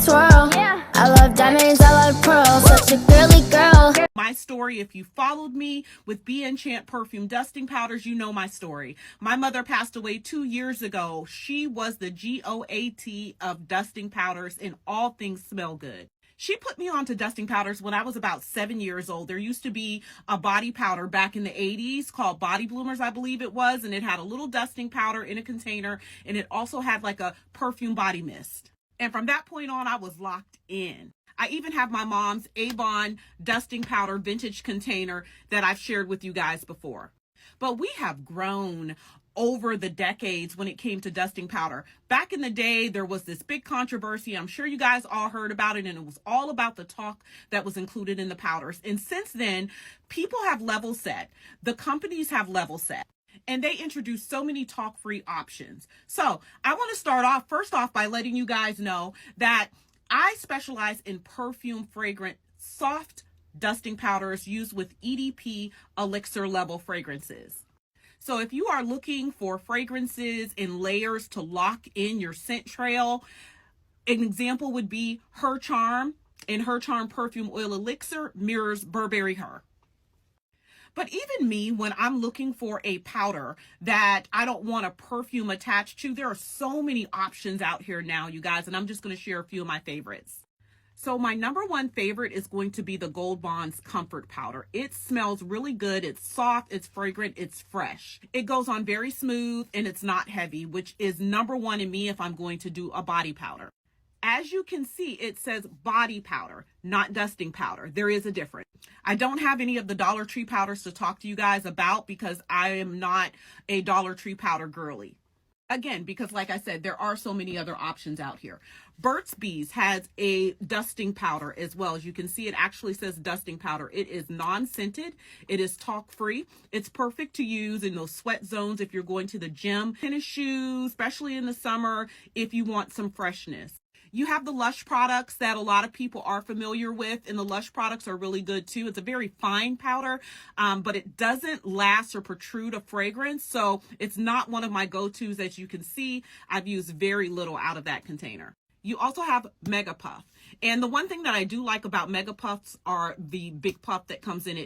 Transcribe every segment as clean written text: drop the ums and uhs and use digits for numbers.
swirl. I love diamonds, I love pearls, such a girly girl. My story, if you followed me with Be Enchant perfume dusting powders, you know my story. My mother passed away 2 years ago. She was the GOAT of dusting powders and all things smell good. She put me on to dusting powders when I was about 7 years old. There used to be a body powder back in the 80s called Body Bloomers, I believe it was, and it had a little dusting powder in a container, and it also had like a perfume body mist. And from that point on, I was locked in. I even have my mom's Avon dusting powder vintage container that I've shared with you guys before. But we have grown over the decades when it came to dusting powder. Back in the day, there was this big controversy. I'm sure you guys all heard about it, and it was all about the talc that was included in the powders. And since then, people have level set. The companies have level set. And they introduced so many talc-free options. So I want to start off, first off, by letting you guys know that I specialize in perfume fragrant soft dusting powders used with EDP elixir level fragrances. So if you are looking for fragrances in layers to lock in your scent trail, an example would be Her Charm, and Her Charm perfume oil elixir mirrors Burberry Her. But even me, when I'm looking for a powder that I don't want a perfume attached to, there are so many options out here now, you guys, and I'm just going to share a few of my favorites. So my number one favorite is going to be the Gold Bond's Comfort Powder. It smells really good. It's soft, it's fragrant, it's fresh. It goes on very smooth, and it's not heavy, which is number one in me if I'm going to do a body powder. As you can see, it says body powder, not dusting powder. There is a difference. I don't have any of the Dollar Tree powders to talk to you guys about because I am not a Dollar Tree powder girly. Again, because like I said, there are so many other options out here. Burt's Bees has a dusting powder as well. As you can see, it actually says dusting powder. It is non-scented. It is talc-free. It's perfect to use in those sweat zones if you're going to the gym, tennis shoes, especially in the summer, if you want some freshness. You have the Lush products that a lot of people are familiar with, and the Lush products are really good too. It's a very fine powder, but it doesn't last or protrude a fragrance, so it's not one of my go-tos. As you can see, I've used very little out of that container. You also have Mega Puff, and the one thing that I do like about Mega Puffs are the big puff that comes in it.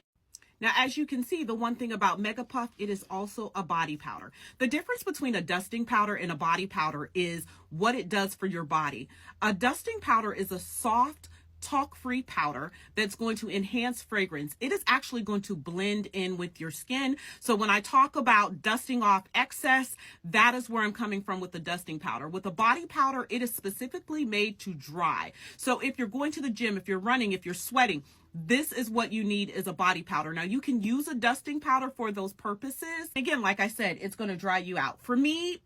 Now, as you can see, the one thing about Mega Puff, it is also a body powder. The difference between a dusting powder and a body powder is what it does for your body. A dusting powder is a soft, talc-free powder that's going to enhance fragrance. It is actually going to blend in with your skin. So when I talk about dusting off excess, that is where I'm coming from with the dusting powder. With a body powder, it is specifically made to dry. So if you're going to the gym, if you're running, if you're sweating, this is what you need is a body powder. Now, you can use a dusting powder for those purposes. Again, like I said, it's going to dry you out. For me,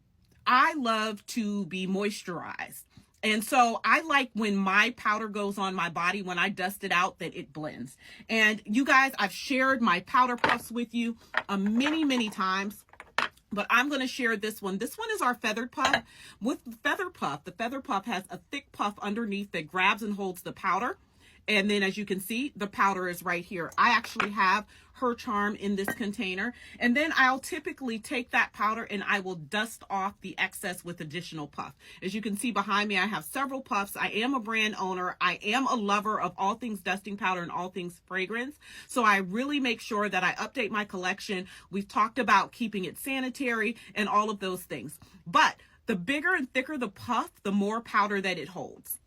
I love to be moisturized. And so I like when my powder goes on my body, when I dust it out, that it blends. And you guys, I've shared my powder puffs with you many times. But I'm going to share this one. This one is our Feathered Puff. With Feather Puff, the Feather Puff has a thick puff underneath that grabs and holds the powder. And then as you can see, the powder is right here. I actually have Her Charm in this container. And then I'll typically take that powder and I will dust off the excess with additional puff. As you can see behind me, I have several puffs. I am a brand owner. I am a lover of all things dusting powder and all things fragrance. So I really make sure that I update my collection. We've talked about keeping it sanitary and all of those things. But the bigger and thicker the puff, the more powder that it holds.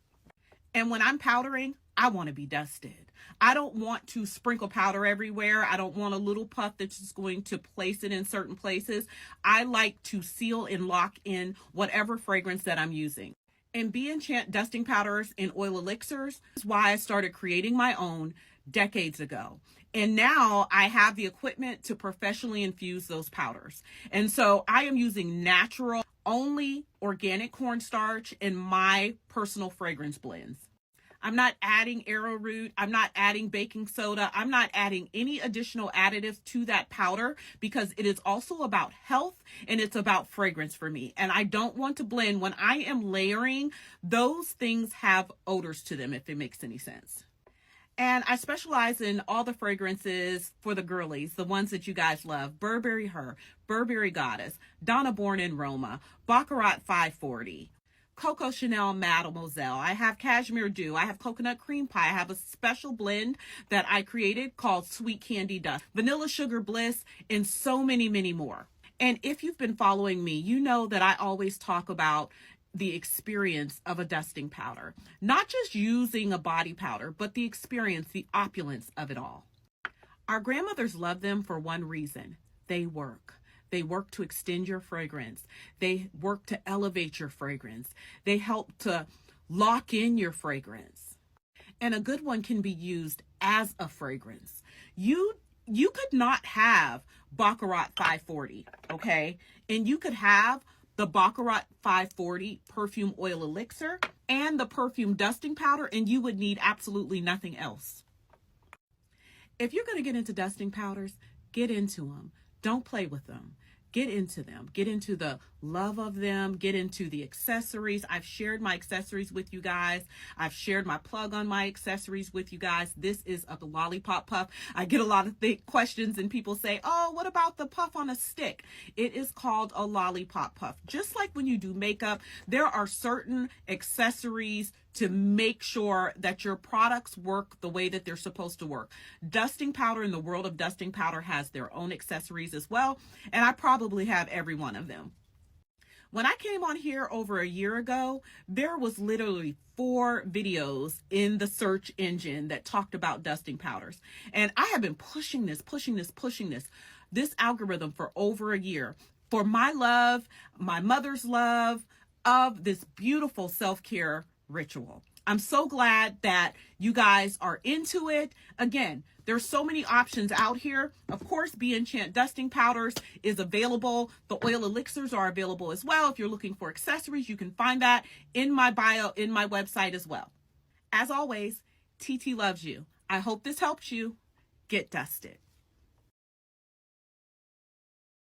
And when I'm powdering, I want to be dusted. I don't want to sprinkle powder everywhere. I don't want a little puff that's just going to place it in certain places. I like to seal and lock in whatever fragrance that I'm using. And Be Enchant dusting powders and oil elixirs is why I started creating my own decades ago. And now I have the equipment to professionally infuse those powders. And so I am using natural, only organic cornstarch in my personal fragrance blends. I'm not adding arrowroot. I'm not adding baking soda. I'm not adding any additional additives to that powder because it is also about health and it's about fragrance for me. And I don't want to blend. When I am layering, those things have odors to them, if it makes any sense. And I specialize in all the fragrances for the girlies, the ones that you guys love. Burberry Her, Burberry Goddess, Donna Born in Roma, Baccarat 540, Coco Chanel Mademoiselle. I have Cashmere Dew. I have Coconut Cream Pie. I have a special blend that I created called Sweet Candy Dust, Vanilla Sugar Bliss, and so many, many more. And if you've been following me, you know that I always talk about the experience of a dusting powder, not just using a body powder, but the experience, the opulence of it all. Our grandmothers loved them for one reason: they work. They work to extend your fragrance. They work to elevate your fragrance. They help to lock in your fragrance. And a good one can be used as a fragrance. You could not have Baccarat 540, okay? And you could have the Baccarat 540 perfume oil elixir and the perfume dusting powder, and you would need absolutely nothing else. If you're going to get into dusting powders, get into them. Don't play with them. Get into them. Get into the love of them. Get into the accessories. I've shared my accessories with you guys. I've shared my plug on my accessories with you guys. This is a lollipop puff. I get a lot of questions and people say, oh, what about the puff on a stick? It is called a lollipop puff. Just like when you do makeup, there are certain accessories to make sure that your products work the way that they're supposed to work. Dusting powder, in the world of dusting powder, has their own accessories as well, and I probably have every one of them. When I came on here over a year ago, there was literally 4 videos in the search engine that talked about dusting powders. And I have been pushing this algorithm for over a year for my love, my mother's love of this beautiful self-care ritual. I'm so glad that you guys are into it. Again, there's so many options out here. Of course, Be Enchant Dusting Powders is available. The oil elixirs are available as well. If you're looking for accessories, you can find that in my bio, in my website as well. As always, TT loves you. I hope this helps you. Get dusted.